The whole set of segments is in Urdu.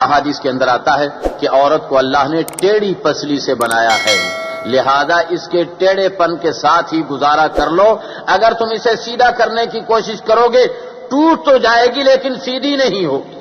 احادیث کے اندر آتا ہے کہ عورت کو اللہ نے ٹیڑھی پسلی سے بنایا ہے، لہذا اس کے ٹیڑھے پن کے ساتھ ہی گزارا کر لو۔ اگر تم اسے سیدھا کرنے کی کوشش کرو گے ٹوٹ تو جائے گی لیکن سیدھی نہیں ہوگی۔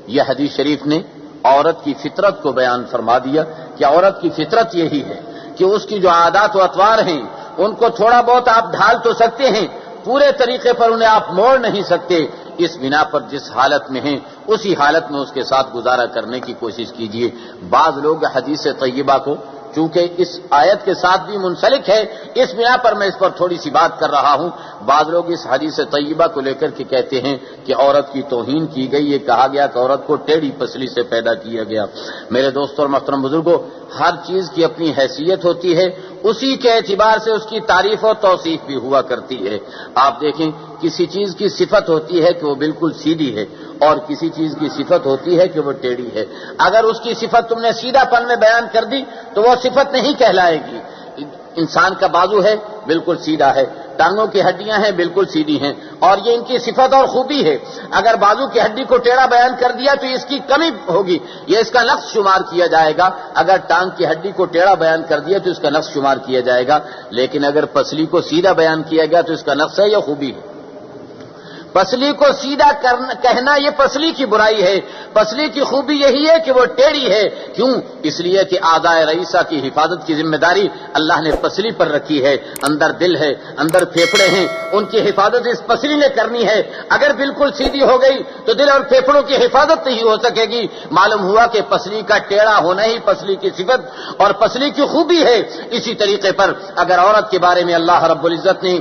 یہ حدیث شریف نے عورت کی فطرت کو بیان فرما دیا کہ عورت کی فطرت یہی ہے کہ اس کی جو عادات و اطوار ہیں ان کو تھوڑا بہت آپ ڈھال تو سکتے ہیں، پورے طریقے پر انہیں آپ موڑ نہیں سکتے۔ اس بنا پر جس حالت میں ہیں اسی حالت میں اس کے ساتھ گزارا کرنے کی کوشش کیجیے۔ بعض لوگ حدیث طیبہ کو چونکہ اس آیت کے ساتھ بھی منسلک ہے، اس بنا پر میں اس پر تھوڑی سی بات کر رہا ہوں۔ بعض لوگ اس حدیث طیبہ کو لے کر کے کہتے ہیں کہ عورت کی توہین کی گئی، یہ کہا گیا کہ عورت کو ٹیڑھی پسلی سے پیدا کیا گیا۔ میرے دوستوں اور محترم بزرگوں، ہر چیز کی اپنی حیثیت ہوتی ہے، اسی کے اعتبار سے اس کی تعریف و توصیف بھی ہوا کرتی ہے۔ آپ دیکھیں کسی چیز کی صفت ہوتی ہے کہ وہ بالکل سیدھی ہے اور کسی چیز کی صفت ہوتی ہے کہ وہ ٹیڑھی ہے۔ اگر اس کی صفت تم نے سیدھا پن میں بیان کر دی تو وہ صفت نہیں کہلائے گی۔ انسان کا بازو ہے بالکل سیدھا ہے، ٹانگوں کی ہڈیاں ہیں بالکل سیدھی ہیں اور یہ ان کی صفت اور خوبی ہے۔ اگر بازو کی ہڈی کو ٹیڑھا بیان کر دیا تو اس کی کمی ہوگی، یہ اس کا نقص شمار کیا جائے گا۔ اگر ٹانگ کی ہڈی کو ٹیڑھا بیان کر دیا تو اس کا نقص شمار کیا جائے گا، لیکن اگر پسلی کو سیدھا بیان کیا گیا تو اس کا نقص ہے یا خوبی ہے؟ پسلی کو سیدھا کہنا یہ پسلی کی برائی ہے، پسلی کی خوبی یہی ہے کہ وہ ٹیڑھی ہے۔ کیوں؟ اس لیے کہ اعضائے رئیسہ کی حفاظت کی ذمہ داری اللہ نے پسلی پر رکھی ہے۔ اندر دل ہے، اندر پھیپھڑے ہیں، ان کی حفاظت اس پسلی نے کرنی ہے۔ اگر بالکل سیدھی ہو گئی تو دل اور پھیپھڑوں کی حفاظت نہیں ہو سکے گی۔ معلوم ہوا کہ پسلی کا ٹیڑھا ہونا ہی پسلی کی صفت اور پسلی کی خوبی ہے۔ اسی طریقے پر اگر عورت کے بارے میں اللہ رب العزت نے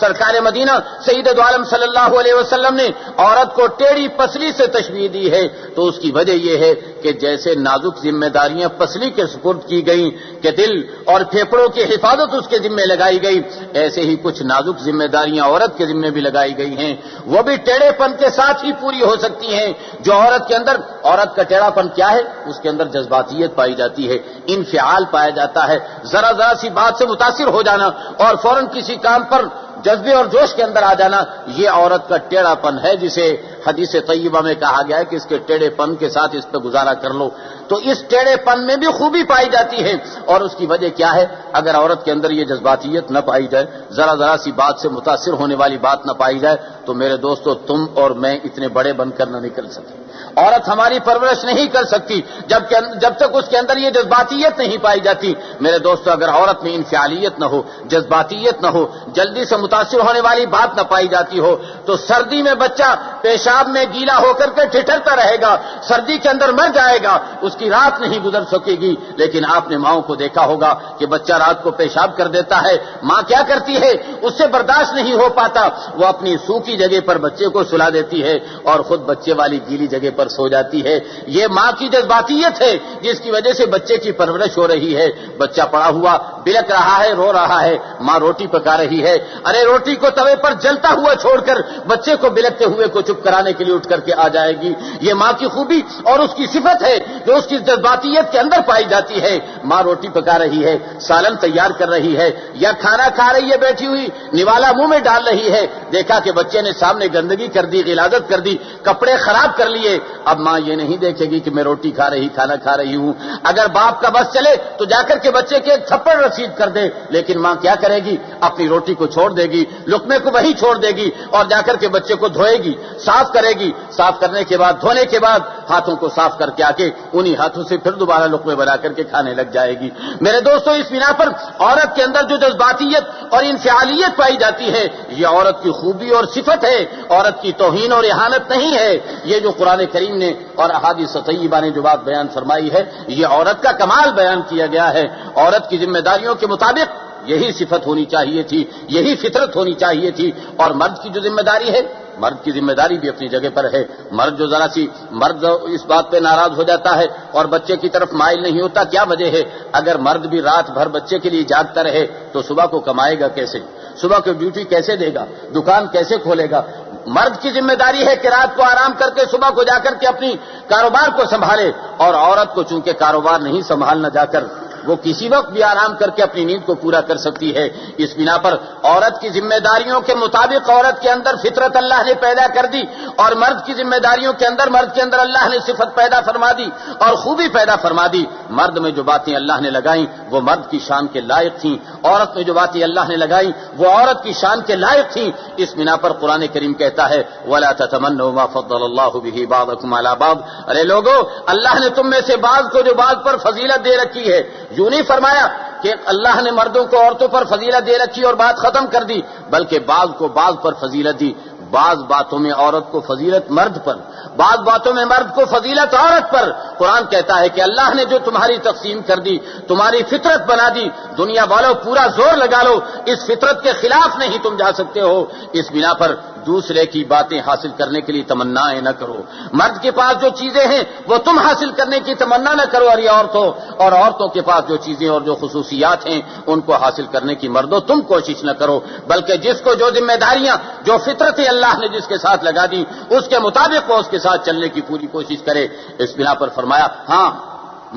سرکار مدینہ سید دو عالم صلی اللہ علیہ وسلم نے عورت کو ٹیڑھی پسلی سے تشبیہ دی ہے تو اس کی وجہ یہ ہے کہ جیسے نازک ذمہ داریاں پسلی کے سپرد کی گئیں کہ دل اور پھیپھڑوں کی حفاظت اس کے ذمہ لگائی گئی، ایسے ہی کچھ نازک ذمہ داریاں عورت کے ذمہ بھی لگائی گئی ہیں، وہ بھی ٹیڑھے پن کے ساتھ ہی پوری ہو سکتی ہیں۔ جو عورت کے اندر، عورت کا ٹیڑھا پن کیا ہے؟ اس کے اندر جذباتیت پائی جاتی ہے، انفعال پایا جاتا ہے، ذرا سی بات سے متاثر ہو جانا اور فوراً کسی کام پر جذبے اور جوش کے اندر آ جانا، یہ عورت کا ٹیڑھا پن ہے جسے حدیث طیبہ میں کہا گیا ہے کہ اس کے ٹیڑھے پن کے ساتھ اس پہ گزارا کر لو۔ تو اس ٹیڑھے پن میں بھی خوبی پائی جاتی ہے اور اس کی وجہ کیا ہے؟ اگر عورت کے اندر یہ جذباتیت نہ پائی جائے، ذرا سی بات سے متاثر ہونے والی بات نہ پائی جائے تو میرے دوستو تم اور میں اتنے بڑے بن کر نہ نکل سکیں۔ عورت ہماری پرورش نہیں کر سکتی جب تک اس کے اندر یہ جذباتیت نہیں پائی جاتی۔ میرے دوستو اگر عورت میں انفعالیت نہ ہو، جذباتیت نہ ہو، جلدی سے متاثر ہونے والی بات نہ پائی جاتی ہو تو سردی میں بچہ پیشاب میں گیلا ہو کر کے ٹھٹھرتا رہے گا، سردی کے اندر مر جائے گا، اس کی رات نہیں گزر سکے گی۔ لیکن آپ نے ماؤں کو دیکھا ہوگا کہ بچہ رات کو پیشاب کر دیتا ہے، ماں کیا کرتی ہے؟ اس سے برداشت نہیں ہو پاتا، وہ اپنی سوکھی جگہ پر بچے کو سلا دیتی ہے اور خود بچے والی گیلی جگہ پر سو جاتی ہے۔ یہ ماں کی جذباتیت ہے جس کی وجہ سے بچے کی پرورش ہو رہی ہے۔ بچہ پڑا ہوا بلک رہا ہے، رو رہا ہے، ماں روٹی پکا رہی ہے، ارے روٹی کو توے پر جلتا ہوا چھوڑ کر بچے کو بلکتے ہوئے کو چپ کرانے کے لیے اٹھ کر کے آ جائے گی۔ یہ ماں کی خوبی اور اس کی صفت ہے جو اس کی جذباتیت کے اندر پائی جاتی ہے۔ ماں روٹی پکا رہی ہے، سالن تیار کر رہی ہے یا کھانا کھا رہی ہے بیٹھی ہوئی، نوالا منہ میں ڈال رہی ہے، دیکھا کہ بچے نے سامنے گندگی کر دی، غلاظت کر دی، کپڑے خراب کر لیے، اب ماں یہ نہیں دیکھے گی کہ میں روٹی کھا رہی، کھانا کھا رہی ہوں۔ اگر باپ کا بس چلے تو جا کر کے بچے کے ایک تھپڑ رسید کر دے، لیکن ماں کیا کرے گی؟ اپنی روٹی کو چھوڑ دے گی، لقمے کو وہی چھوڑ دے گی اور جا کر کے بچے کو دھوئے گی، صاف کرے گی، صاف کرنے کے بعد، دھونے کے بعد ہاتھوں کو صاف کر کے آ کے انہی ہاتھوں سے پھر دوبارہ لقمے بنا کر کے کھانے لگ جائے گی۔ میرے دوستو اس بنا پر عورت کے اندر جو جذباتیت اور انفعالیت پائی جاتی ہے یہ عورت کی خوبی اور صفت ہے، عورت کی توہین اور اہانت نہیں ہے۔ یہ جو قرآن کریم نے اور احادیث طیبہ نے جو بات بیان فرمائی ہے یہ عورت کا کمال بیان کیا گیا ہے۔ عورت کی ذمہ داریوں کے مطابق یہی صفت ہونی چاہیے تھی، یہی فطرت ہونی چاہیے تھی۔ اور مرد کی جو ذمہ داری ہے، مرد کی ذمہ داری بھی اپنی جگہ پر ہے۔ مرد اس بات پہ ناراض ہو جاتا ہے اور بچے کی طرف مائل نہیں ہوتا، کیا وجہ ہے؟ اگر مرد بھی رات بھر بچے کے لیے جاگتا رہے تو صبح کو کمائے گا کیسے؟ صبح کو ڈیوٹی کیسے دے گا؟ دکان کیسے کھولے گا؟ مرد کی ذمہ داری ہے کہ رات کو آرام کر کے صبح کو جا کر کے اپنی کاروبار کو سنبھالے، اور عورت کو چونکہ کاروبار نہیں سنبھالنا جا کر وہ کسی وقت بھی آرام کر کے اپنی نیند کو پورا کر سکتی ہے۔ اس بنا پر عورت کی ذمہ داریوں کے مطابق عورت کے اندر فطرت اللہ نے پیدا کر دی، اور مرد کی ذمہ داریوں کے اندر مرد کے اندر اللہ نے صفت پیدا فرما دی اور خوبی پیدا فرما دی۔ مرد میں جو باتیں اللہ نے لگائیں وہ مرد کی شان کے لائق تھیں، عورت میں جو باتیں اللہ نے لگائیں وہ عورت کی شان کے لائق تھیں۔ اس بنا پر قرآن کریم کہتا ہے وَلَا تَتَمَنَّوْا مَا فَضَّلَ اللَّهُ بِهِ بَعْضَكُمْ عَلَىٰ بَعْضٍ، ارے لوگو، اللہ نے تم میں سے بعض کو جو بعض پر فضیلت دے رکھی ہے، یوں نہیں فرمایا کہ اللہ نے مردوں کو عورتوں پر فضیلت دے رکھی اور بات ختم کر دی، بلکہ بعض کو بعض پر فضیلت دی۔ بعض باتوں میں عورت کو فضیلت مرد پر، بعض باتوں میں مرد کو فضیلت عورت پر۔ قرآن کہتا ہے کہ اللہ نے جو تمہاری تقسیم کر دی، تمہاری فطرت بنا دی، دنیا والوں پورا زور لگا لو، اس فطرت کے خلاف نہیں تم جا سکتے ہو۔ اس بنا پر دوسرے کی باتیں حاصل کرنے کے لیے تمنائیں نہ کرو۔ مرد کے پاس جو چیزیں ہیں وہ تم حاصل کرنے کی تمنا نہ کرو، ارے عورتوں، اور عورتوں کے پاس جو چیزیں اور جو خصوصیات ہیں ان کو حاصل کرنے کی مردوں تم کوشش نہ کرو، بلکہ جس کو جو ذمہ داریاں، جو فطرتیں اللہ نے جس کے ساتھ لگا دی، اس کے مطابق وہ اس کے ساتھ چلنے کی پوری کوشش کرے۔ اس بنا پر فرمایا ہاں،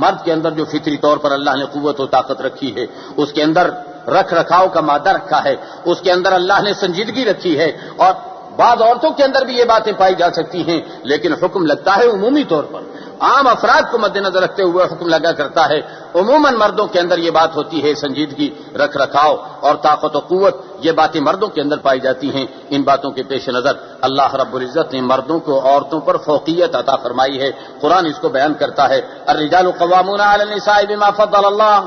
مرد کے اندر جو فطری طور پر اللہ نے قوت و طاقت رکھی ہے، اس کے اندر رکھ رکھاؤ کا مادہ رکھا ہے، اس کے اندر اللہ نے سنجیدگی رکھی ہے، اور بعض عورتوں کے اندر بھی یہ باتیں پائی جا سکتی ہیں، لیکن حکم لگتا ہے عمومی طور پر، عام افراد کو مد نظر رکھتے ہوئے حکم لگا کرتا ہے۔ عموماً مردوں کے اندر یہ بات ہوتی ہے، سنجیدگی، رکھ رکھاؤ اور طاقت و قوت، یہ باتیں مردوں کے اندر پائی جاتی ہیں۔ ان باتوں کے پیش نظر اللہ رب العزت نے مردوں کو عورتوں پر فوقیت عطا فرمائی ہے۔ قرآن اس کو بیان کرتا ہے الرجال قوامون علی النساء بما فضل اللہ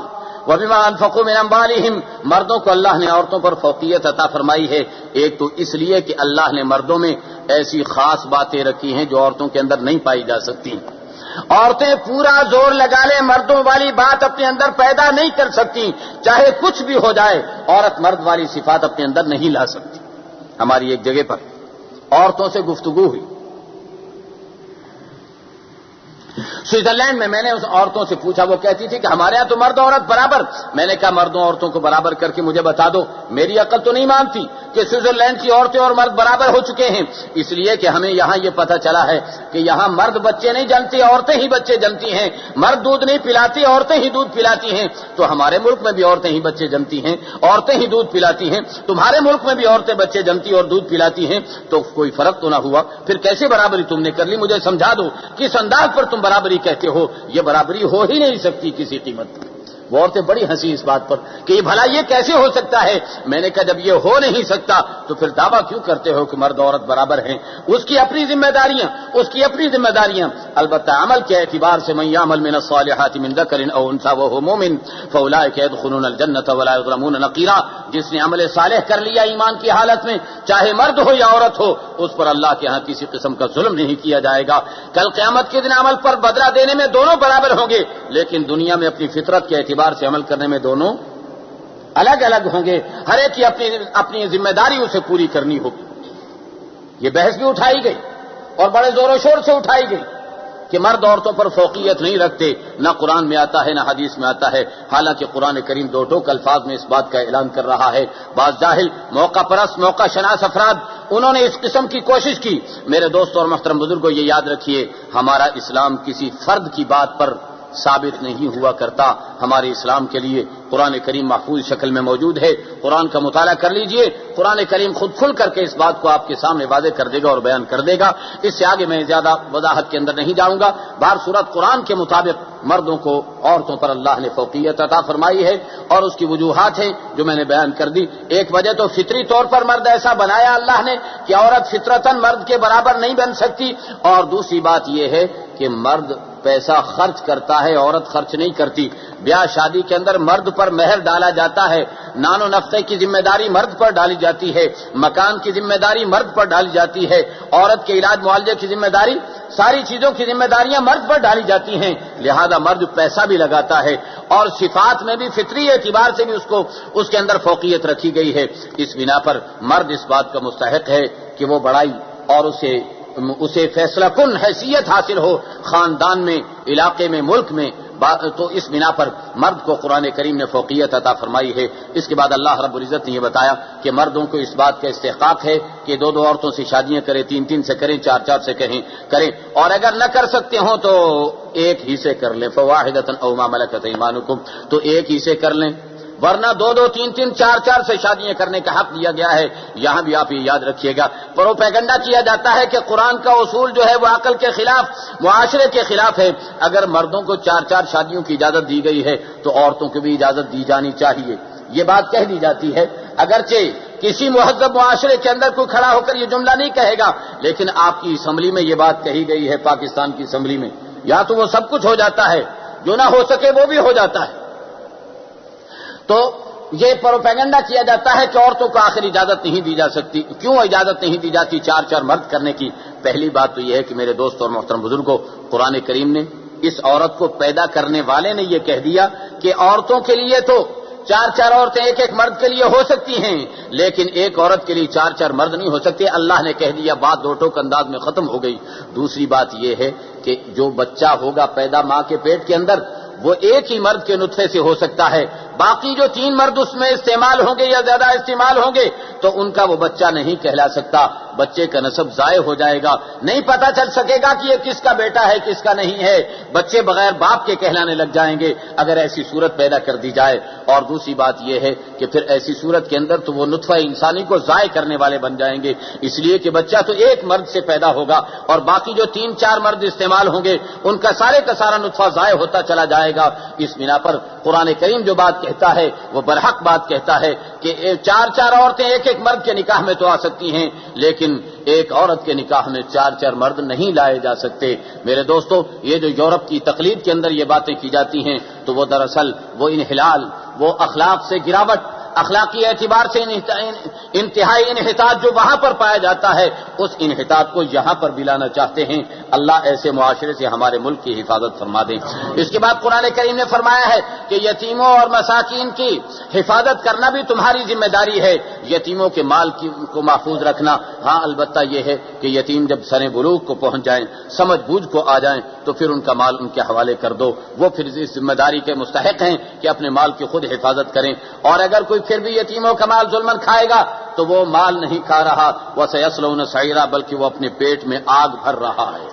وبما انفقوا من اموالهم، مردوں کو اللہ نے عورتوں پر فوقیت عطا فرمائی ہے۔ ایک تو اس لیے کہ اللہ نے مردوں میں ایسی خاص باتیں رکھی ہیں جو عورتوں کے اندر نہیں پائی جا سکتی۔ عورتیں پورا زور لگا لیں، مردوں والی بات اپنے اندر پیدا نہیں کر سکتی، چاہے کچھ بھی ہو جائے، عورت مرد والی صفات اپنے اندر نہیں لا سکتی۔ ہماری ایک جگہ پر عورتوں سے گفتگو ہوئی سوئٹزرلینڈ میں نے اس عورتوں سے پوچھا، وہ کہتی تھی کہ ہمارے یہاں تو مرد عورت برابر۔ میں نے کہا مردوں عورتوں کو برابر کر کے مجھے بتا دو۔ میری عقل تو نہیں مانتی کہ سوئٹزرلینڈ کی عورتیں اور مرد برابر ہو چکے ہیں، اس لیے کہ ہمیں یہاں یہ پتہ چلا ہے کہ یہاں مرد بچے نہیں جنتی، عورتیں ہی بچے جنتی ہیں۔ مرد دودھ نہیں پلاتی، عورتیں ہی دودھ پلاتی ہیں۔ تو ہمارے ملک میں بھی عورتیں ہی بچے جنتی ہیں، عورتیں ہی دودھ پلاتی ہیں۔ تمہارے ملک میں بھی عورتیں بچے جنتی اور دودھ پلاتی ہیں، تو کوئی فرق تو نہ ہوا؟ پھر کیسے برابری تم نے کر لی؟ مجھے سمجھا دو، کس انداز پر تم برابری کہتے ہو؟ یہ برابری ہو ہی نہیں سکتی کسی قیمت پر۔ وہ عورتیں بڑی ہنسی اس بات پر کہ یہ بھلا یہ کیسے ہو سکتا ہے۔ میں نے کہا جب یہ ہو نہیں سکتا تو پھر دعویٰ کیوں کرتے ہو کہ مرد عورت برابر ہیں؟ اس کی اپنی ذمہ داریاں، اس کی اپنی ذمہ داریاں۔ البتہ عمل کے اعتبار سے من یعمل من الصالحات من ذکر او انثی وهو مؤمن فاولئک يدخلون الجنة ولا يظلمون نقیرا، جس نے عمل صالح کر لیا ایمان کی حالت میں، چاہے مرد ہو یا عورت ہو، اس پر اللہ کے ہاں کسی قسم کا ظلم نہیں کیا جائے گا۔ کل قیامت کے دن عمل پر بدلہ دینے میں دونوں برابر ہوں گے، لیکن دنیا میں اپنی فطرت کے اعتبار سے عمل کرنے میں دونوں الگ الگ ہوں گے۔ ہر ایک کی اپنی ذمہ داری اسے پوری کرنی ہوگی۔ یہ بحث بھی اٹھائی گئی اور بڑے زور و شور سے اٹھائی گئی کہ مرد عورتوں پر فوقیت نہیں رکھتے، نہ قرآن میں آتا ہے نہ حدیث میں آتا ہے۔ حالانکہ قرآن کریم دو ٹوک الفاظ میں اس بات کا اعلان کر رہا ہے۔ بعض جاہل، موقع پرست، موقع شناس افراد، انہوں نے اس قسم کی کوشش کی۔ میرے دوست اور محترم بزرگوں، یہ یاد رکھیے، ہمارا اسلام کسی فرد کی بات پر ثابت نہیں ہوا کرتا۔ ہمارے اسلام کے لیے قرآن کریم محفوظ شکل میں موجود ہے۔ قرآن کا مطالعہ کر لیجئے، قرآن کریم خود کھل کر کے اس بات کو آپ کے سامنے واضح کر دے گا اور بیان کر دے گا۔ اس سے آگے میں زیادہ وضاحت کے اندر نہیں جاؤں گا۔ بہر صورت قرآن کے مطابق مردوں کو عورتوں پر اللہ نے فوقیت عطا فرمائی ہے، اور اس کی وجوہات ہیں جو میں نے بیان کر دی۔ ایک وجہ تو فطری طور پر مرد ایسا بنایا اللہ نے کہ عورت فطرتاً مرد کے برابر نہیں بن سکتی، اور دوسری بات یہ ہے کہ مرد پیسہ خرچ کرتا ہے، عورت خرچ نہیں کرتی۔ بیاہ شادی کے اندر مرد پر مہر ڈالا جاتا ہے، نان و نفقے کی ذمہ داری مرد پر ڈالی جاتی ہے، مکان کی ذمہ داری مرد پر ڈالی جاتی ہے، عورت کے علاج معالجے کی ذمہ داری، ساری چیزوں کی ذمہ داریاں مرد پر ڈالی جاتی ہیں۔ لہذا مرد پیسہ بھی لگاتا ہے، اور صفات میں بھی فطری اعتبار سے بھی اس کے اندر فوقیت رکھی گئی ہے۔ اس بنا پر مرد اس بات کا مستحق ہے کہ وہ بڑائی اور اسے فیصلہ کن حیثیت حاصل ہو، خاندان میں، علاقے میں، ملک میں۔ تو اس بنا پر مرد کو قرآن کریم نے فوقیت عطا فرمائی ہے۔ اس کے بعد اللہ رب العزت نے یہ بتایا کہ مردوں کو اس بات کا استحقاق ہے کہ دو دو عورتوں سے شادیاں کریں، تین تین سے کریں، چار چار سے کریں، اور اگر نہ کر سکتے ہوں تو ایک ہی سے کر لیں، فواحدۃ او ما ملکت ایمانکم، تو ایک ہی سے کر لیں، ورنہ دو دو تین تین چار چار سے شادیاں کرنے کا حق دیا گیا ہے۔ یہاں بھی آپ یہ یاد رکھیے گا، پروپیگنڈا کیا جاتا ہے کہ قرآن کا اصول جو ہے وہ عقل کے خلاف، معاشرے کے خلاف ہے۔ اگر مردوں کو چار چار شادیوں کی اجازت دی گئی ہے تو عورتوں کو بھی اجازت دی جانی چاہیے، یہ بات کہہ دی جاتی ہے۔ اگرچہ کسی مہذب معاشرے کے اندر کوئی کھڑا ہو کر یہ جملہ نہیں کہے گا، لیکن آپ کی اسمبلی میں یہ بات کہی گئی ہے، پاکستان کی اسمبلی میں، یا تو وہ سب کچھ ہو جاتا ہے، جو نہ ہو سکے وہ بھی ہو جاتا ہے۔ تو یہ پروپیگنڈا کیا جاتا ہے کہ عورتوں کو آخر اجازت نہیں دی جا سکتی۔ کیوں اجازت نہیں دی جاتی چار چار مرد کرنے کی؟ پہلی بات تو یہ ہے کہ میرے دوست اور محترم بزرگوں، قرآن کریم نے اس عورت کو پیدا کرنے والے نے یہ کہہ دیا کہ عورتوں کے لیے تو چار چار عورتیں ایک ایک مرد کے لیے ہو سکتی ہیں، لیکن ایک عورت کے لیے چار چار مرد نہیں ہو سکتے۔ اللہ نے کہہ دیا، بات دو ٹوک انداز میں ختم ہو گئی۔ دوسری بات یہ ہے کہ جو بچہ ہوگا پیدا ماں کے پیٹ کے اندر، وہ ایک ہی مرد کے نطفے سے ہو سکتا ہے، باقی جو تین مرد اس میں استعمال ہوں گے یا زیادہ استعمال ہوں گے تو ان کا وہ بچہ نہیں کہلا سکتا، بچے کا نسب ضائع ہو جائے گا، نہیں پتہ چل سکے گا کہ یہ کس کا بیٹا ہے کس کا نہیں ہے، بچے بغیر باپ کے کہلانے لگ جائیں گے اگر ایسی صورت پیدا کر دی جائے۔ اور دوسری بات یہ ہے کہ پھر ایسی صورت کے اندر تو وہ نطفہ انسانی کو ضائع کرنے والے بن جائیں گے، اس لیے کہ بچہ تو ایک مرد سے پیدا ہوگا اور باقی جو تین چار مرد استعمال ہوں گے ان کا سارے کا سارا نطفہ ضائع ہوتا چلا جائے گا۔ اس بنا پر قرآن کریم جو بات کہتا ہے وہ برحق بات کہتا ہے کہ چار چار عورتیں ایک ایک مرد کے نکاح میں تو آ سکتی ہیں، لیکن ایک عورت کے نکاح میں چار چار مرد نہیں لائے جا سکتے۔ میرے دوستو، یہ جو یورپ کی تقلید کے اندر یہ باتیں کی جاتی ہیں تو وہ دراصل وہ انحلال، وہ اخلاق سے گراوٹ، اخلاقی اعتبار سے انتہائی انحطاط جو وہاں پر پایا جاتا ہے، اس انحطاط کو یہاں پر بھی لانا چاہتے ہیں۔ اللہ ایسے معاشرے سے ہمارے ملک کی حفاظت فرما دے۔ اس کے بعد قرآن کریم نے فرمایا ہے کہ یتیموں اور مساکین کی حفاظت کرنا بھی تمہاری ذمہ داری ہے، یتیموں کے مال کو محفوظ رکھنا۔ ہاں، البتہ یہ ہے کہ یتیم جب سن بلوغ کو پہنچ جائیں، سمجھ بوجھ کو آ جائیں تو پھر ان کا مال ان کے حوالے کر دو، وہ پھر اس ذمہ داری کے مستحق ہیں کہ اپنے مال کی خود حفاظت کریں۔ اور اگر کوئی پھر بھی یتیموں کا مال ظلمن کھائے گا تو وہ مال نہیں کھا رہا، وَسَيَصْلَوْنَ سَعِيرًا، بلکہ وہ اپنے پیٹ میں آگ بھر رہا ہے۔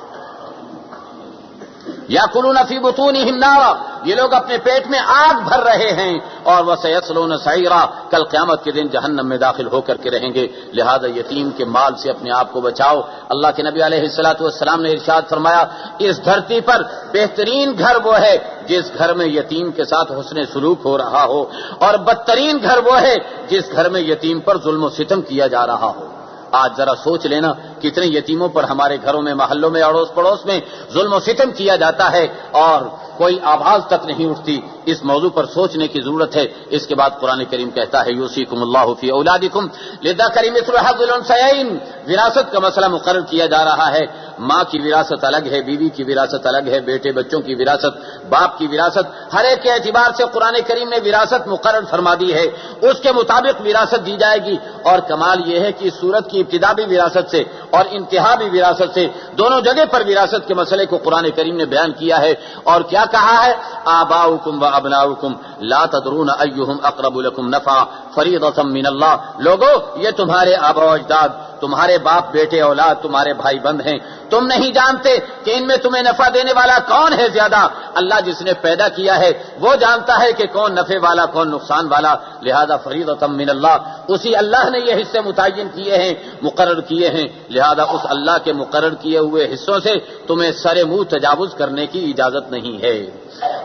یَأْکُلُونَ فِی بُطُونِہِمْ نَارًا، یہ لوگ اپنے پیٹ میں آگ بھر رہے ہیں، اور وَسَيَصْلَوْنَ سَعِيرًا، کل قیامت کے دن جہنم میں داخل ہو کر کے رہیں گے۔ لہذا یتیم کے مال سے اپنے آپ کو بچاؤ۔ اللہ کے نبی علیہ الصلوۃ نے ارشاد فرمایا، اس دھرتی پر بہترین گھر وہ ہے جس گھر میں یتیم کے ساتھ حسن سلوک ہو رہا ہو، اور بدترین گھر وہ ہے جس گھر میں یتیم پر ظلم و ستم کیا جا رہا ہو۔ آج ذرا سوچ لینا کتنے یتیموں پر ہمارے گھروں میں، محلوں میں، اڑوس پڑوس میں ظلم و ستم کیا جاتا ہے اور کوئی آواز تک نہیں اٹھتی۔ اس موضوع پر سوچنے کی ضرورت ہے۔ اس کے بعد قرآن کریم کہتا ہے، یوصیکم اللہ فی اولادکم للذکر مثل حظ الانثیین، وراثت کا مسئلہ مقرر کیا جا رہا ہے۔ ماں کی وراثت الگ ہے، بیوی کی وراثت الگ ہے، بیٹے بچوں کی وراثت، باپ کی وراثت، ہر ایک کے اعتبار سے قرآن کریم نے وراثت مقرر فرما دی ہے، اس کے مطابق وراثت دی جائے گی۔ اور کمال یہ ہے کہ اس سورت کی ابتدا بھی وراثت سے اور انتہا بھی وراثت سے، دونوں جگہ پر وراثت کے مسئلے کو قرآن کریم نے بیان کیا ہے۔ اور کیا کہا ہے؟ آباؤکم و ابناؤکم لا تدرون ایہم اقرب لکم نفعا فریضۃ من اللہ، لوگو یہ تمہارے آبا و اجداد، تمہارے باپ بیٹے اولاد، تمہارے بھائی بند ہیں، تم نہیں جانتے کہ ان میں تمہیں نفع دینے والا کون ہے زیادہ۔ اللہ جس نے پیدا کیا ہے وہ جانتا ہے کہ کون نفع والا کون نقصان والا، لہذا فریضۃ من اللہ، اسی اللہ نے یہ حصے متعین کیے ہیں، مقرر کیے ہیں، لہذا اس اللہ کے مقرر کیے ہوئے حصوں سے تمہیں سر منہ تجاوز کرنے کی اجازت نہیں ہے۔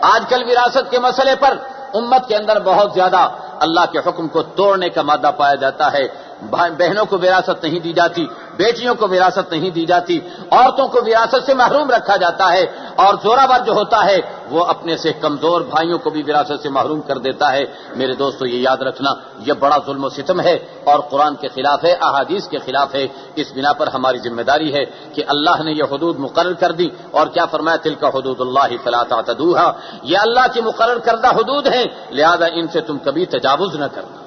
آج کل وراثت کے مسئلے پر امت کے اندر بہت زیادہ اللہ کے حکم کو توڑنے کا مادہ پایا جاتا ہے۔ بہنوں کو وراثت نہیں دی جاتی، بیٹیوں کو وراثت نہیں دی جاتی، عورتوں کو وراثت سے محروم رکھا جاتا ہے، اور زوراور جو ہوتا ہے وہ اپنے سے کمزور بھائیوں کو بھی وراثت سے محروم کر دیتا ہے۔ میرے دوستو، یہ یاد رکھنا یہ بڑا ظلم و ستم ہے اور قرآن کے خلاف ہے، احادیث کے خلاف ہے۔ اس بنا پر ہماری ذمہ داری ہے کہ اللہ نے یہ حدود مقرر کر دی، اور کیا فرمایا؟ تلک حدود اللہ فلا تعتدوها، یہ اللہ کی مقرر کردہ حدود ہیں، لہذا ان سے تم کبھی تجاوز نہ کرنا۔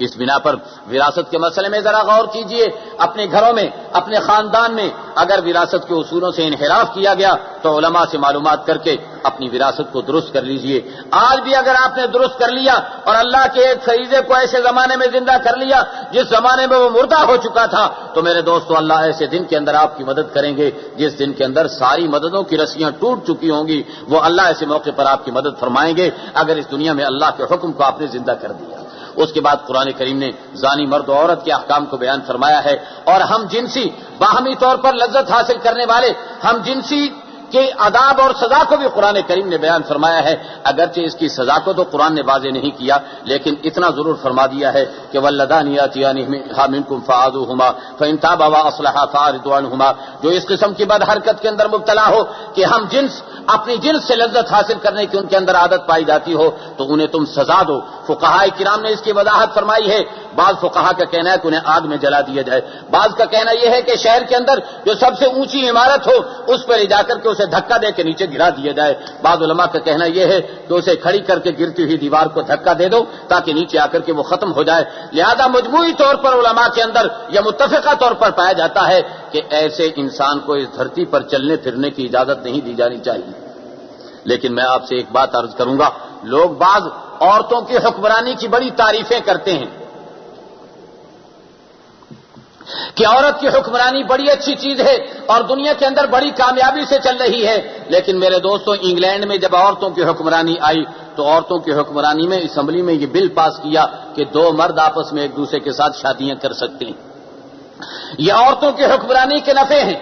اس بنا پر وراثت کے مسئلے میں ذرا غور کیجئے. اپنے گھروں میں، اپنے خاندان میں اگر وراثت کے اصولوں سے انحراف کیا گیا تو علماء سے معلومات کر کے اپنی وراثت کو درست کر لیجئے. آج بھی اگر آپ نے درست کر لیا اور اللہ کے ایک فریضے کو ایسے زمانے میں زندہ کر لیا جس زمانے میں وہ مردہ ہو چکا تھا، تو میرے دوستو اللہ ایسے دن کے اندر آپ کی مدد کریں گے جس دن کے اندر ساری مددوں کی رسیاں ٹوٹ چکی ہوں گی. وہ اللہ ایسے موقع پر آپ کی مدد فرمائیں گے اگر اس دنیا میں اللہ کے حکم کو آپ نے زندہ کر دیا. اس کے بعد قرآن کریم نے زانی مرد و عورت کے احکام کو بیان فرمایا ہے، اور ہم جنسی باہمی طور پر لذت حاصل کرنے والے ہم جنسی کے عذاب اور سزا کو بھی قرآن کریم نے بیان فرمایا ہے. اگرچہ اس کی سزا کو تو قرآن نے واضح نہیں کیا، لیکن اتنا ضرور فرما دیا ہے کہ واللذان یاتیانہما منکم فعذوہما فإن تابا واصلحا فاعرضوا عنہما. جو اس قسم کی بد حرکت کے اندر مبتلا ہو کہ ہم جنس اپنی جنس سے لذت حاصل کرنے کی ان کے اندر عادت پائی جاتی ہو تو انہیں تم سزا دو. فقہاء کرام نے اس کی وضاحت فرمائی ہے. بعض فقہا کا کہنا ہے کہ انہیں آگ میں جلا دیا جائے، بعض کا کہنا یہ ہے کہ شہر کے اندر جو سب سے اونچی عمارت ہو اس پر لے جا کر کے اسے دھکا دے کے نیچے گرا دیا جائے. بعض علماء کا کہنا یہ ہے کہ اسے کھڑی کر کے گرتی ہوئی دیوار کو دھکا دے دو تاکہ نیچے آ کر کے وہ ختم ہو جائے. لہذا مجموعی طور پر علماء کے اندر یا متفقہ طور پر پایا جاتا ہے کہ ایسے انسان کو اس دھرتی پر چلنے پھرنے کی اجازت نہیں دی جانی چاہیے. لیکن میں آپ سے ایک بات عرض کروں گا، لوگ بعض عورتوں کی حکمرانی کی بڑی تعریفیں کرتے ہیں کہ عورت کی حکمرانی بڑی اچھی چیز ہے اور دنیا کے اندر بڑی کامیابی سے چل رہی ہے. لیکن میرے دوستوں، انگلینڈ میں جب عورتوں کی حکمرانی آئی تو عورتوں کی حکمرانی میں اسمبلی میں یہ بل پاس کیا کہ 2 مرد آپس میں ایک دوسرے کے ساتھ شادیاں کر سکتے ہیں. یہ عورتوں کی حکمرانی کے نفع ہیں،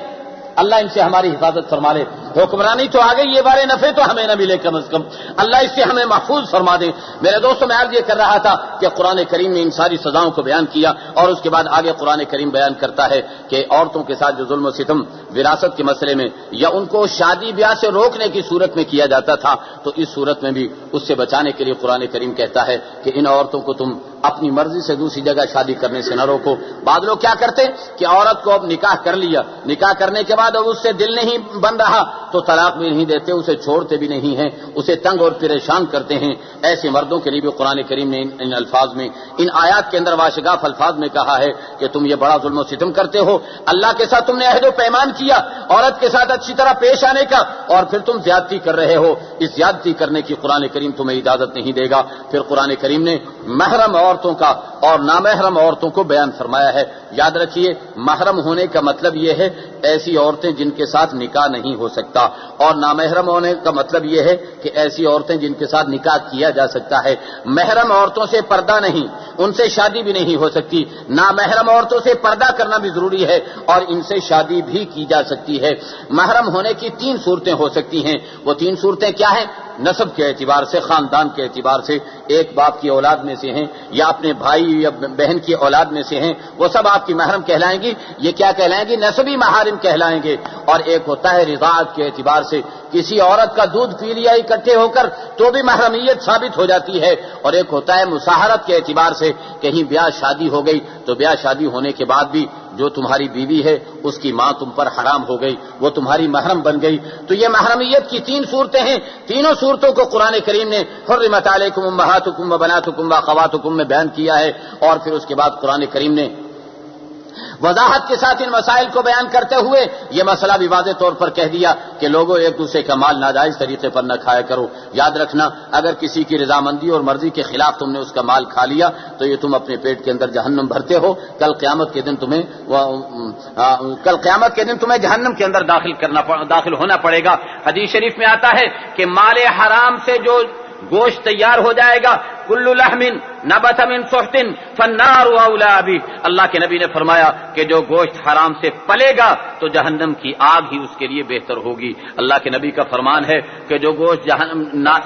اللہ ان سے ہماری حفاظت فرما لے. حکمرانی تو آگے یہ بارے نفع تو ہمیں نہ ملے، کم از کم اللہ اس سے ہمیں محفوظ فرما دے. میرے دوستوں، میں عرض یہ کر رہا تھا کہ قرآن کریم نے ان ساری سزاؤں کو بیان کیا اور اس کے بعد آگے قرآن کریم بیان کرتا ہے کہ عورتوں کے ساتھ جو ظلم و ستم وراثت کے مسئلے میں یا ان کو شادی بیاہ سے روکنے کی صورت میں کیا جاتا تھا، تو اس صورت میں بھی اس سے بچانے کے لیے قرآن کریم کہتا ہے کہ ان عورتوں کو تم اپنی مرضی سے دوسری جگہ شادی کرنے سے نہ روکو. بعض لوگ کیا کرتے کہ عورت کو اب نکاح کر لیا، نکاح کرنے کے بعد اب اس سے دل نہیں بن رہا تو طلاق بھی نہیں دیتے، اسے چھوڑتے بھی نہیں ہیں، اسے تنگ اور پریشان کرتے ہیں. ایسے مردوں کے لیے بھی قرآن کریم نے ان الفاظ میں، ان آیات کے اندر واشگاف الفاظ میں کہا ہے کہ تم یہ بڑا ظلم و ستم کرتے ہو. اللہ کے ساتھ تم نے عہد و پیمان کیا عورت کے ساتھ اچھی طرح پیش آنے کا، اور پھر تم زیادتی کر رہے ہو. اس زیادتی کرنے کی قرآن کریم تمہیں اجازت نہیں دے گا. پھر قرآن کریم نے محرم عورتوں کا اور نامحرم عورتوں کو بیان فرمایا ہے. یاد رکھیے، محرم ہونے کا مطلب یہ ہے ایسی عورتیں جن کے ساتھ نکاح نہیں ہو سکتا، اور نامحرم ہونے کا مطلب یہ ہے کہ ایسی عورتیں جن کے ساتھ نکاح کیا جا سکتا ہے. محرم عورتوں سے پردہ نہیں، ان سے شادی بھی نہیں ہو سکتی. نامحرم عورتوں سے پردہ کرنا بھی ضروری ہے اور ان سے شادی بھی کی جا سکتی ہے. محرم ہونے کی 3 صورتیں ہو سکتی ہیں. وہ 3 صورتیں کیا ہیں؟ نسب کے اعتبار سے، خاندان کے اعتبار سے، ایک باپ کی اولاد میں سے ہیں یا اپنے بھائی یا بہن کی اولاد میں سے ہیں، وہ سب آپ کی محرم کہلائیں گی. یہ کیا کہلائیں گی؟ نسبی محارم کہلائیں گے. اور ایک ہوتا ہے رضاعت کے اعتبار سے، کسی عورت کا دودھ پی لیا اکٹھے ہو کر تو بھی محرمیت ثابت ہو جاتی ہے. اور ایک ہوتا ہے مساہرت کے اعتبار سے، کہیں بیاہ شادی ہو گئی تو بیاہ شادی ہونے کے بعد بھی جو تمہاری بیوی ہے اس کی ماں تم پر حرام ہو گئی، وہ تمہاری محرم بن گئی. تو یہ محرمیت کی 3 صورتیں ہیں. تینوں صورتوں کو قرآن کریم نے حرمت علیکم امہاتکم وبناتکم واخواتکم میں بیان کیا ہے. اور پھر اس کے بعد قرآن کریم نے وضاحت کے ساتھ ان مسائل کو بیان کرتے ہوئے یہ مسئلہ بھی واضح طور پر کہہ دیا کہ لوگوں ایک دوسرے کا مال ناجائز طریقے پر نہ کھایا کرو. یاد رکھنا، اگر کسی کی رضامندی اور مرضی کے خلاف تم نے اس کا مال کھا لیا تو یہ تم اپنے پیٹ کے اندر جہنم بھرتے ہو. کل قیامت کے دن تمہیں جہنم کے اندر داخل ہونا پڑے گا. حدیث شریف میں آتا ہے کہ مال حرام سے جو گوشت تیار ہو جائے گا، کل لحم نبت من سحت فالنار اولی بہ، اللہ کے نبی نے فرمایا کہ جو گوشت حرام سے پلے گا تو جہنم کی آگ ہی اس کے لیے بہتر ہوگی. اللہ کے نبی کا فرمان ہے کہ جو گوشت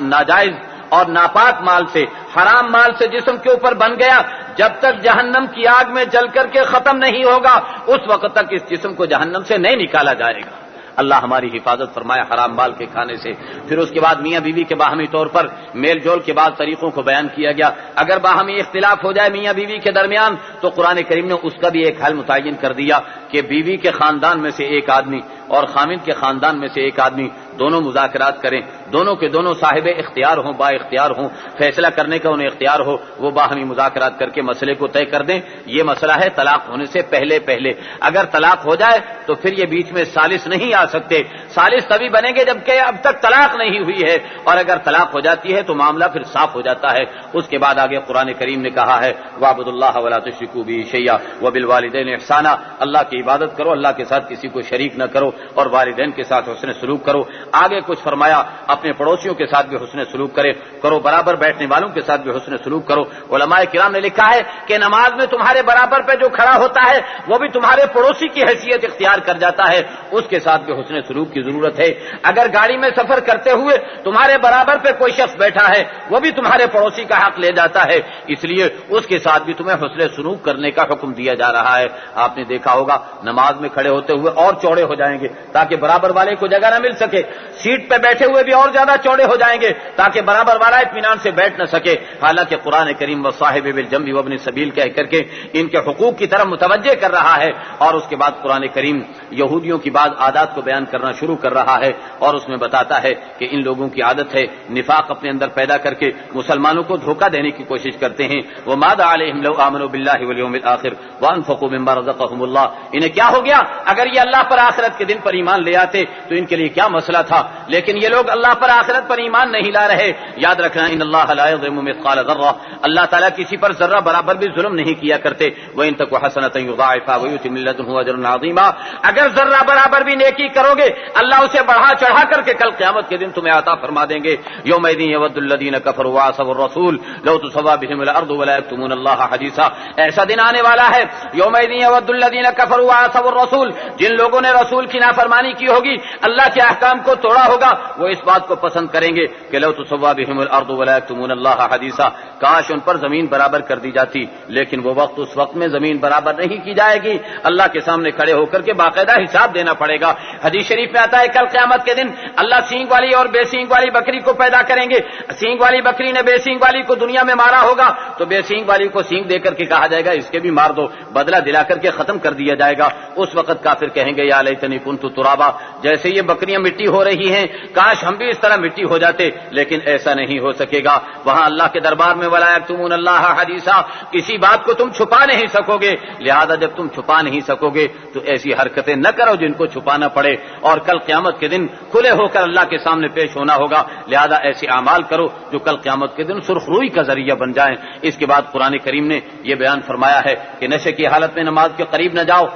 ناجائز اور ناپاک مال سے، حرام مال سے جسم کے اوپر بن گیا، جب تک جہنم کی آگ میں جل کر کے ختم نہیں ہوگا اس وقت تک اس جسم کو جہنم سے نہیں نکالا جائے گا. اللہ ہماری حفاظت فرمائے حرام مال کے کھانے سے. پھر اس کے بعد میاں بیوی کے باہمی طور پر میل جول کے بعد طریقوں کو بیان کیا گیا. اگر باہمی اختلاف ہو جائے میاں بیوی کے درمیان تو قرآن کریم نے اس کا بھی ایک حل متعین کر دیا کہ بیوی کے خاندان میں سے ایک آدمی اور خامند کے خاندان میں سے ایک آدمی دونوں مذاکرات کریں، دونوں کے دونوں صاحب اختیار ہوں، با اختیار ہوں، فیصلہ کرنے کا انہیں اختیار ہو، وہ باہمی مذاکرات کر کے مسئلے کو طے کر دیں۔ یہ مسئلہ ہے طلاق ہونے سے پہلے پہلے۔ اگر طلاق ہو جائے تو پھر یہ بیچ میں ثالث نہیں آ سکتے، ثالث تبھی بنیں گے جبکہ اب تک طلاق نہیں ہوئی ہے، اور اگر طلاق ہو جاتی ہے تو معاملہ پھر صاف ہو جاتا ہے۔ اس کے بعد آگے قرآن کریم نے کہا ہے وَاعْبُدُوا اللَّهَ وَلَا تُشْرِكُوا بِهِ شَيْئًا وَبِالْوَالِدَيْنِ إِحْسَانًا، اللہ کی عبادت کرو، اللہ کے ساتھ کسی کو شریک نہ کرو، اور والدین کے ساتھ حسن سلوک کرو۔ آگے کچھ فرمایا اپنے پڑوسیوں کے ساتھ بھی حسن سلوک کرو، برابر بیٹھنے والوں کے ساتھ بھی حسن سلوک کرو۔ علماء کرام نے لکھا ہے کہ نماز میں تمہارے برابر پہ جو کھڑا ہوتا ہے وہ بھی تمہارے پڑوسی کی حیثیت اختیار کر جاتا ہے، اس کے ساتھ بھی حسن سلوک کی ضرورت ہے۔ اگر گاڑی میں سفر کرتے ہوئے تمہارے برابر پہ کوئی شخص بیٹھا ہے وہ بھی تمہارے پڑوسی کا حق لے جاتا ہے، اس لیے اس کے ساتھ بھی تمہیں حسن سلوک کرنے کا حکم دیا جا رہا ہے۔ آپ نے دیکھا ہوگا نماز میں کھڑے ہوتے ہوئے اور چوڑے ہو جائیں گے تاکہ برابر والے کو جگہ نہ مل سکے، سیٹ پہ بیٹھے ہوئے بھی اور زیادہ چوڑے ہو جائیں گے تاکہ برابر والا اطمینان سے بیٹھ نہ سکے۔ حالانکہ قرآن کریم وصاحب بالجنب وابن السبیل کہہ کر کے ان کے حقوق کی طرف متوجہ کر رہا ہے، اور اس کے بعد قرآن کریم یہودیوں کی بعض عادات کو بیان کرنا شروع کر رہا ہے، اور اس میں بتاتا ہے کہ ان لوگوں کی عادت ہے نفاق اپنے اندر پیدا کر کے مسلمانوں کو دھوکہ دینے کی کوشش کرتے ہیں۔ وَمَاذَا عَلَيْهِمْ لَوْ آمَنُوا بِاللَّهِ وَالْيَوْمِ الْآخِرِ وَأَنفَقُوا مِمَّا رَزَقَهُمُ اللَّهُ، انہیں کیا ہو گیا اگر یہ اللہ پر آخرت کے دن پر ایمان لے آتے تو ان کے لیے کیا مسئلہ تھا، لیکن یہ لوگ اللہ پر آخرت پر ایمان نہیں لا رہے۔ یاد رکھنا ان اللہ لا یظلم مثقال ذرہ، اللہ تعالیٰ کسی پر ذرہ برابر بھی ظلم نہیں کیا کرتے۔ وَإِن تَكُ حَسَنَةً يُضَاعِفْهَا وَيُؤْتِ مِن لَّدُنْهُ أَجْرًا عَظِيمًا، اگر ذرہ برابر بھی نیکی کرو گے اللہ اسے بڑھا چڑھا کر کے کل قیامت کے دن تمہیں عطا فرما دیں گے۔ يَوْمَئِذٍ يَوَدُّ الَّذِينَ كَفَرُوا وَعَصَوُا الرَّسُولَ لَوْ تُسَوَّىٰ بِهِمُ الْأَرْضُ وَلَا يَكْتُمُونَ اللَّهَ حَدِيثًا، ایسا دن آنے والا ہے يَوْمَئِذٍ يَوَدُّ الَّذِينَ كَفَرُوا وَعَصَوُا الرَّسُولَ، جن لوگوں نے رسول کی نافرمانی کی ہوگی، اللہ کے احکام کو توڑا ہوگا، وہ اس بات کو پسند کریں گے کہ لو تسویٰ بہم الارض ولا یکتمون اللہ حدیثا، کاش ان پر زمین برابر کر دی جاتی، لیکن وہ وقت اس وقت میں زمین برابر نہیں کی جائے گی، اللہ کے سامنے کھڑے ہو کر کے باقاعدہ حساب دینا پڑے گا۔ حدیث شریف میں آتا ہے کل قیامت کے دن اللہ سینگ والی اور بے سینگ والی بکری کو پیدا کریں گے، سینگ والی بکری نے بے سینگ والی کو دنیا میں مارا ہوگا تو بے سینگ والی کو سینگ دے کر کے کہا جائے گا اس کے بھی مار دو، بدلہ دلا کر کے ختم کر دیا جائے گا۔ اس وقت کافر کہیں گے یا لیتنی کنت ترابا، جیسے یہ بکریاں مٹی ہو رہی ہیں کاش ہم بھی اس طرح مٹی ہو جاتے، لیکن ایسا نہیں ہو سکے گا۔ وہاں اللہ کے دربار میں ولا یکتمون اللہ حدیثا، کسی بات کو تم چھپا نہیں سکو گے، لہذا جب تم چھپا نہیں سکو گے تو ایسی حرکتیں نہ کرو جن کو چھپانا پڑے، اور کل قیامت کے دن کھلے ہو کر اللہ کے سامنے پیش ہونا ہوگا، لہذا ایسے اعمال کرو جو کل قیامت کے دن سرخ روئی کا ذریعہ بن جائیں۔ اس کے بعد قرآن کریم نے یہ بیان فرمایا ہے کہ نشے کی حالت میں نماز کے قریب نہ جاؤ،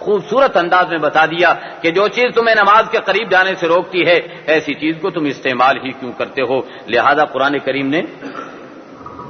خوبصورت انداز میں بتا دیا کہ جو چیز تمہیں نماز کے قریب جانے سے روکتی ہے ایسی چیز کو تم استعمال ہی کیوں کرتے ہو، لہذا قرآن کریم نے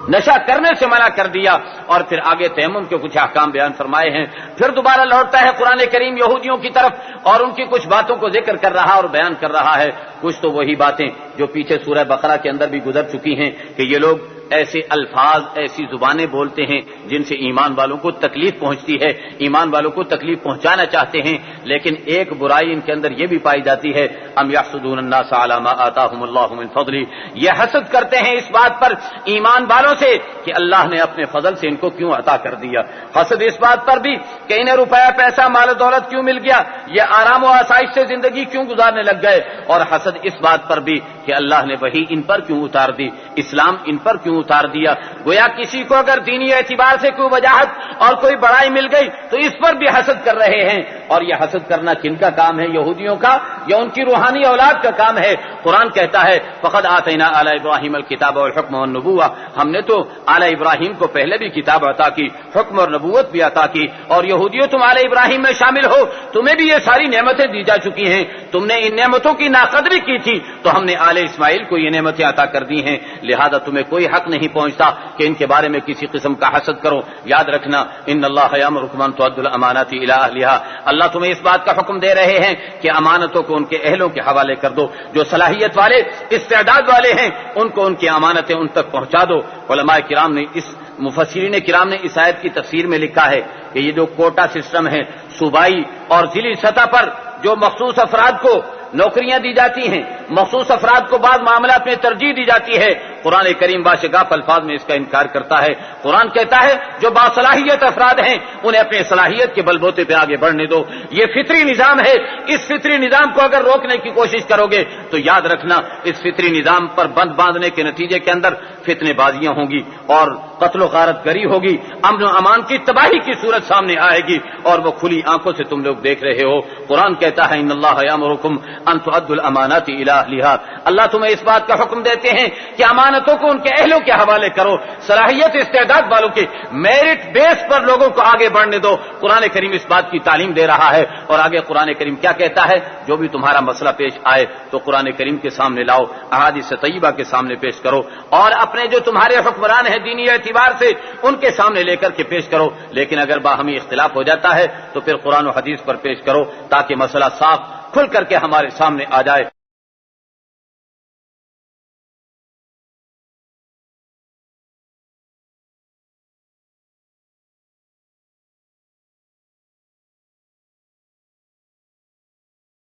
نشہ کرنے سے منع کر دیا، اور پھر آگے تیمم کے کچھ احکام بیان فرمائے ہیں۔ پھر دوبارہ لوٹتا ہے قرآن کریم یہودیوں کی طرف اور ان کی کچھ باتوں کو ذکر کر رہا اور بیان کر رہا ہے، کچھ تو وہی باتیں جو پیچھے سورہ بقرہ کے اندر بھی گزر چکی ہیں کہ یہ لوگ ایسے الفاظ ایسی زبانیں بولتے ہیں جن سے ایمان والوں کو تکلیف پہنچتی ہے، ایمان والوں کو تکلیف پہنچانا چاہتے ہیں، لیکن ایک برائی ان کے اندر یہ بھی پائی جاتی ہے ام یحسدون الناس علی ما آتاہم اللہ من فضل، یہ حسد کرتے ہیں اس بات پر ایمان والوں سے کہ اللہ نے اپنے فضل سے ان کو کیوں عطا کر دیا، حسد اس بات پر بھی کہ انہیں روپیہ پیسہ مال و دولت کیوں مل گیا، یہ آرام و آسائش سے زندگی کیوں گزارنے لگ گئے، اور حسد اس بات پر بھی کہ اللہ نے وحی ان پر کیوں اتار دی، اسلام ان پر کیوں اتار دیا، گویا کسی کو اگر دینی اعتبار سے کوئی وجاہت اور کوئی بڑائی مل گئی تو اس پر بھی حسد کر رہے ہیں، اور یہ حسد کرنا کن کا کام ہے، یہودیوں کا یا ان کی روحانی اولاد کا کام ہے۔ قرآن کہتا ہے فقد آتینا آل ابراہیم الکتاب والحکم والنبوہ، ہم نے تو آل ابراہیم کو پہلے بھی کتاب عطا کی، حکم اور نبوت بھی عطا کی، اور یہودیوں تم آل ابراہیم میں شامل ہو، تمہیں بھی یہ ساری نعمتیں دی جا چکی ہیں، تم نے ان نعمتوں کی ناقدری کی تھی تو ہم نے آل اسماعیل کو یہ نعمتیں عطا کر دی ہیں، لہذا تمہیں کوئی حق نہیں پہنچتا کہ ان کے بارے میں کسی قسم کا حسد کرو۔ یاد رکھنا ان اللہ یامرکم ان تؤدوا الامانات الی اہلھا، اللہ تمہیں اس بات کا حکم دے رہے ہیں کہ امانتوں کو ان کے اہلوں کے حوالے کر دو، جو صلاحیت والے استعداد والے ہیں ان کو ان کی امانتیں ان تک پہنچا دو۔ علماء کرام نے مفسرین کرام نے اس آیت کی تفسیر میں لکھا ہے کہ یہ جو کوٹا سسٹم ہے، صوبائی اور ضلعی سطح پر جو مخصوص افراد کو نوکریاں دی جاتی ہیں، مخصوص افراد کو بعض معاملات میں ترجیح دی جاتی ہے، قرآن کریم باشگاف الفاظ میں اس کا انکار کرتا ہے۔ قرآن کہتا ہے جو باصلاحیت افراد ہیں انہیں اپنی صلاحیت کے بل بوتے پہ آگے بڑھنے دو، یہ فطری نظام ہے، اس فطری نظام کو اگر روکنے کی کوشش کرو گے تو یاد رکھنا اس فطری نظام پر بند باندھنے کے نتیجے کے اندر فتنے بازیاں ہوں گی اور قتل و غارت گری ہوگی، امن و امان کی تباہی کی صورت سامنے آئے گی، اور وہ کھلی آنکھوں سے تم لوگ دیکھ رہے ہو۔ قرآن کہتا ہے ان اللہ یامرکم ان تؤدوا الامانات الی اہلھا، اللہ تمہیں اس بات کا حکم دیتے ہیں کہ امانتوں کو ان کے اہلوں کے حوالے کرو، صلاحیت استعداد والوں کے میرٹ بیس پر لوگوں کو آگے بڑھنے دو۔ قرآن کریم اس بات کی تعلیم دے رہا ہے، اور آگے قرآن کریم کیا کہتا ہے؟ جو بھی تمہارا مسئلہ پیش آئے تو قرآن کریم کے سامنے لاؤ، احادیث طیبہ کے سامنے پیش کرو، اور اپنے جو تمہارے حکمران ہیں دینی اعتبار سے ان کے سامنے لے کر کے پیش کرو، لیکن اگر باہمی اختلاف ہو جاتا ہے تو پھر قرآن و حدیث پر پیش کرو تاکہ مسئلہ صاف کھل کر کے ہمارے سامنے آ جائے۔